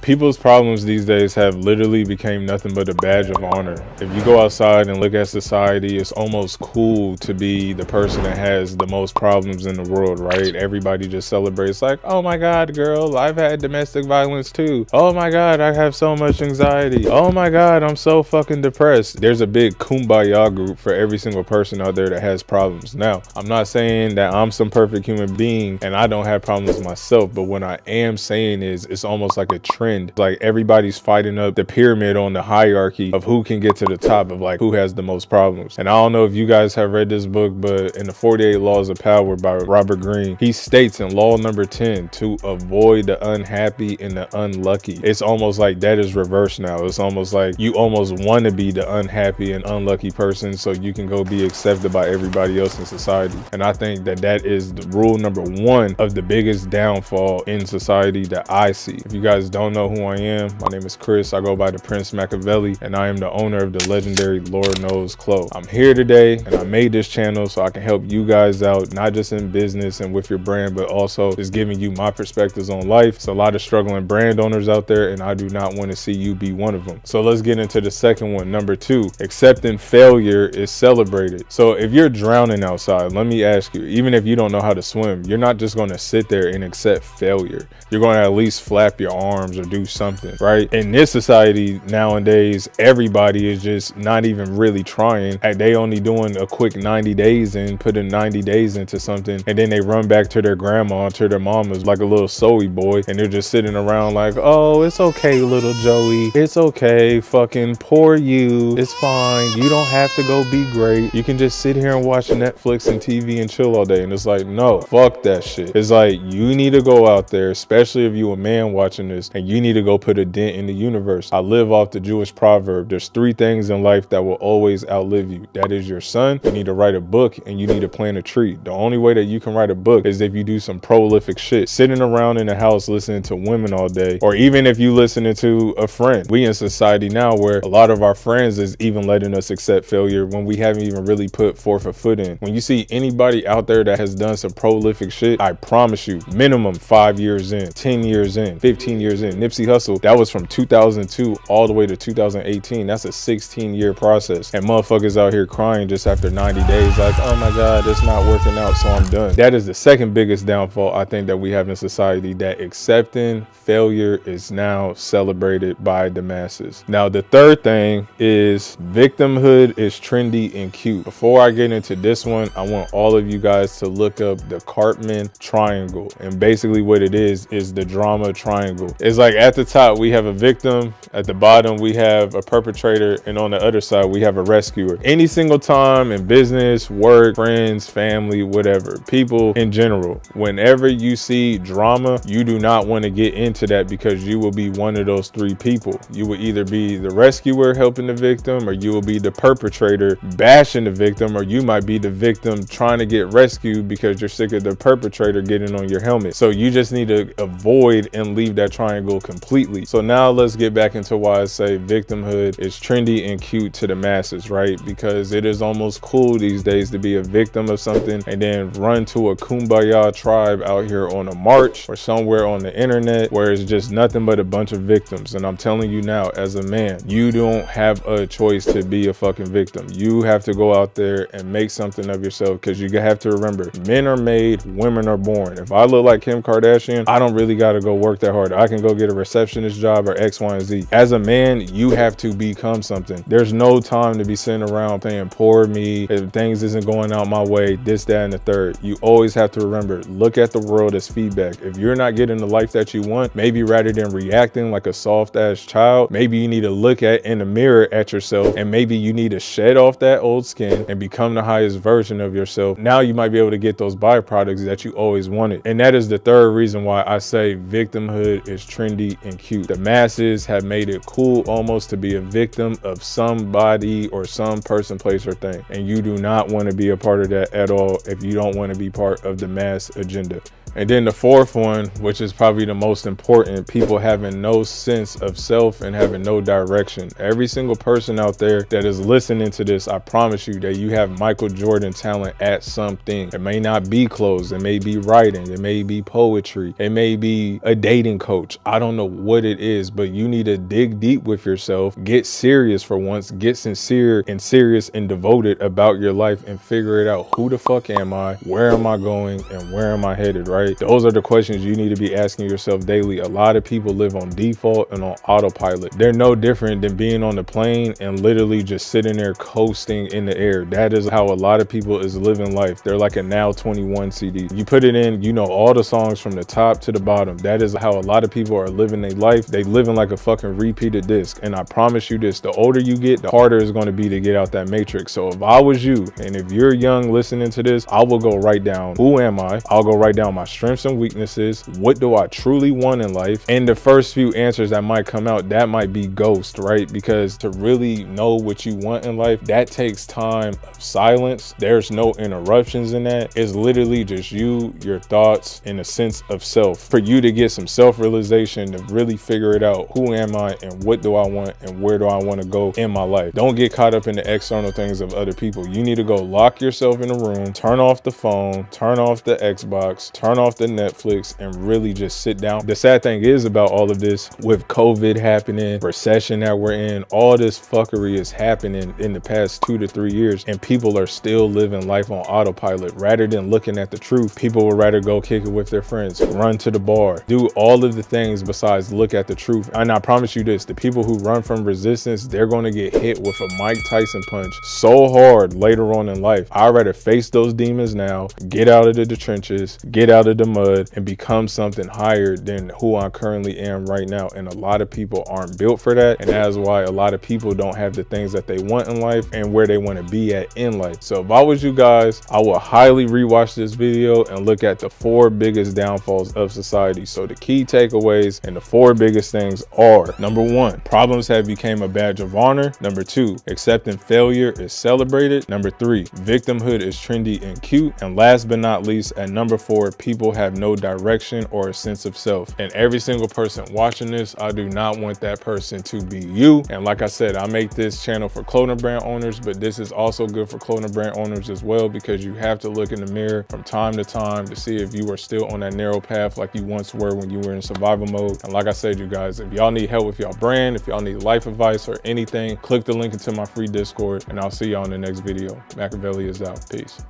People's problems these days have literally became nothing but a badge of honor. If you go outside and look at society, it's almost cool to be the person that has the most problems in the world, right? Everybody just celebrates like, oh my God, girl, I've had domestic violence too. Oh my God, I have so much anxiety. Oh my God, I'm so fucking depressed. There's a big kumbaya group for every single person out there that has problems. Now, I'm not saying that I'm some perfect human being and I don't have problems myself, but what I am saying is it's almost like a trend. Like everybody's fighting up the pyramid on the hierarchy of who can get to the top of like who has the most problems. And I don't know if you guys have read this book, but in the 48 Laws of Power by Robert Greene, he states in law number 10 to avoid the unhappy and the unlucky. It's almost like that is reversed now. It's almost like you almost want to be the unhappy and unlucky person so you can go be accepted by everybody else in society. And I think that that is the rule number one of the biggest downfall in society that I see. If you guys don't know who I am, my name is Chris. I go by the Prince Machiavelli, and I am the owner of the legendary Lord Knows Clothes. I'm here today, and I made this channel so I can help you guys out, not just in business and with your brand, but also just giving you my perspectives on life. It's a lot of struggling brand owners out there, and I do not want to see you be one of them. So let's get into the second one. Number 2, accepting failure is celebrated. So if you're drowning outside, let me ask you, even if you don't know how to swim, you're not just going to sit there and accept failure. You're going to at least flap your arms or do something, right? In this society nowadays, everybody is just not even really trying. They only doing a quick 90 days and putting 90 days into something, and then they run back to their grandma, to their mamas like a little soy boy, and they're just sitting around like, oh, it's okay, little Joey. It's okay, fucking poor you. It's fine. You don't have to go be great. You can just sit here and watch Netflix and TV and chill all day. And it's like, no, fuck that shit. It's like, you need to go out there, especially if you a man watching this, and you need to go put a dent in the universe. I live off the Jewish proverb. There's 3 things in life that will always outlive you. That is your son, you need to write a book, and you need to plant a tree. The only way that you can write a book is if you do some prolific shit. Sitting around in the house listening to women all day, or even if you listening to a friend. We in society now where a lot of our friends is even letting us accept failure when we haven't even really put forth a foot in. When you see anybody out there that has done some prolific shit, I promise you, minimum 5 years in, 10 years in, 15 years in. Nipsey Hussle, that was from 2002 all the way to 2018. That's a 16-year process. And motherfuckers out here crying just after 90 days like, oh my God, it's not working out, so I'm done. That is the second biggest downfall I think that we have in society, that accepting failure is now celebrated by the masses. Now, the third thing is victimhood is trendy and cute. Before I get into this one, I want all of you guys to look up the Cartman triangle. And basically what it is the drama triangle. It's like at the top, we have a victim. At the bottom, we have a perpetrator. And on the other side, we have a rescuer. Any single time in business, work, friends, family, whatever, people in general, whenever you see drama, you do not want to get into that because you will be one of those 3 people. You will either be the rescuer helping the victim, or you will be the perpetrator bashing the victim, or you might be the victim trying to get rescued because you're sick of the perpetrator getting on your helmet. So you just need to avoid and leave that triangle completely. So now let's get back into why I say victimhood is trendy and cute to the masses, right? Because it is almost cool these days to be a victim of something and then run to a kumbaya tribe out here on a march or somewhere on the internet where it's just nothing but a bunch of victims. And I'm telling you now, as a man, you don't have a choice to be a fucking victim. You have to go out there and make something of yourself, because you have to remember, men are made, women are born. If I look like Kim Kardashian, I don't really got to go work that hard. I can go get a receptionist job or X, Y, and Z. As a man, you have to become something. There's no time to be sitting around saying, poor me, if things isn't going out my way, this, that, and the third. You always have to remember, look at the world as feedback. If you're not getting the life that you want, maybe rather than reacting like a soft ass child, maybe you need to look at in the mirror at yourself, and maybe you need to shed off that old skin and become the highest version of yourself. Now you might be able to get those byproducts that you always wanted. And that is the third reason why I say victimhood is trendy and cute. The masses have made it cool almost to be a victim of somebody or some person, place, or thing. And you do not want to be a part of that at all if you don't want to be part of the mass agenda. And then the fourth one, which is probably the most important, people having no sense of self and having no direction. Every single person out there that is listening to this, I promise you that you have Michael Jordan talent at something. It may not be clothes, it may be writing, it may be poetry, it may be a dating coach. I don't know what it is, but you need to dig deep with yourself, get serious for once, get sincere and serious and devoted about your life and figure it out. Who the fuck am I? Where am I going? And where am I headed, right? Those are the questions you need to be asking yourself daily. A lot of people live on default and on autopilot. They're no different than being on the plane and literally just sitting there coasting in the air. That is how a lot of people is living life. They're like a Now 21 CD. You put it in, you know all the songs from the top to the bottom. That is how a lot of people are living their life. They living like a fucking repeated disc. And I promise you this, the older you get, the harder it's going to be to get out that matrix. So if I was you, and if you're young listening to this, I will go write down, who am I? I'll go write down my strengths and weaknesses. What do I truly want in life? And the first few answers that might come out, that might be ghost, right? Because to really know what you want in life, that takes time of silence. There's no interruptions in that. It's literally just you, your thoughts, and a sense of self. For you to get some self-realization, to really figure it out. Who am I and what do I want and where do I want to go in my life? Don't get caught up in the external things of other people. You need to go lock yourself in a room, turn off the phone, turn off the Xbox, turn off the Netflix, and really just sit down. The sad thing is about all of this, with COVID happening, recession that we're in, all this fuckery is happening in the past 2 to 3 years, and people are still living life on autopilot. Rather than looking at the truth, people would rather go kick it with their friends, run to the bar, do all of the things besides look at the truth. And I promise you this, the people who run from resistance, they're going to get hit with a Mike Tyson punch so hard later on in life. I'd rather face those demons now, get out of the trenches, get out of the mud, and become something higher than who I currently am right now. And a lot of people aren't built for that, and that's why a lot of people don't have the things that they want in life and where they want to be at in life. So if I was you guys, I would highly rewatch this video and look at the 4 biggest downfalls of society. So the key takeaways and the 4 biggest things are: number 1, problems have become a badge of honor. Number 2, accepting failure is celebrated. Number 3, victimhood is trendy and cute. And last but not least, at number 4, people have no direction or a sense of self. And every single person watching this, I do not want that person to be you. And like I said, I make this channel for clothing brand owners, but this is also good for clothing brand owners as well, because you have to look in the mirror from time to time to see if you are still on that narrow path like you once were when you were in survival mode. And like I said, you guys, if y'all need help with y'all brand, if y'all need life advice or anything, click the link into my free Discord, and I'll see y'all in the next video. Machiavelli is out. Peace.